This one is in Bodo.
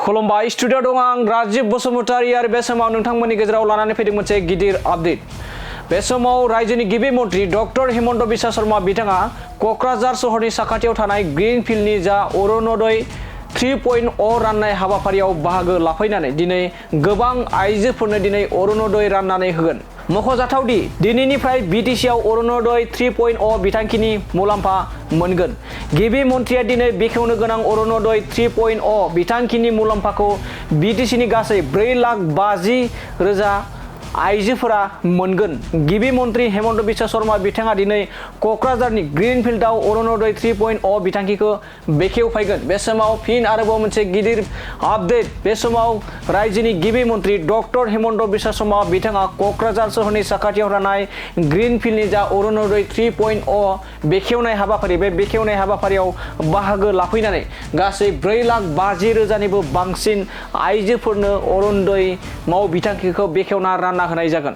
खुलुमबाय स्टुडिअ दं आं राजीव बसुमतारी आरो बे समाव नोंथांमोननि गेजेराव लानानै फैदों मोनसे गिदिर आपडेट। बे समाव रायजोनि गिबि मन्त्रि डक्टर हिमन्त बिश्व शर्मा बिथाङा क'क्राझार सहरनि साखाथियाव थानाय ग्रिनफिल्डनि जा अरुणोदय 3.0 राननाय हाबाफारियाव बाहागो लाफैनानै दिनै गोबां आइजोफोरनो दिनै अरुणोदय राननानै होगोन। मख'जाथावदि दिनैनिफ्राय बिटिसिआव अरुणोदय 3.0 बिथांखिनि मुलाम्फा मोनगोन। गिबि मन्थ्रिया दिनै बेखेवनो गोनां अरुणोदय 3.0 बिथांखिनि मुलाम्फाखौ बिटिसिनि गासै 4,50,000 आइजोफोरा मोनगोन। गिबि मन्त्रि हेमन्त बिश्व शर्मा बिथाङा दिनै क'क्राझारनि ग्रिनफिल्डआव अरुणोदय 3.0 बिथांखिखौ बेखेवफैगोन। बे समाव फिन आरोबाव मोनसे गिदिर आपडेट। बे समाव रायजोनि गिबि मन्त्रि डक्टर हिमन्त बिश्व शर्मा बिथाङा क'क्राझार सहरनि साखाथियाव थानाय ग्रिनफिल्डनि जा अरुणोदय 3.0 बेखेवनाय हाबाफारि, बे बेखेवनाय हाबाफारियाव बाहागो लाफैनानै गासै 4,50,000निबो बांसिन आइजोफोरनो अरुणोदय बिथांखिखौ बेखेवना रानना होनाय जागोन।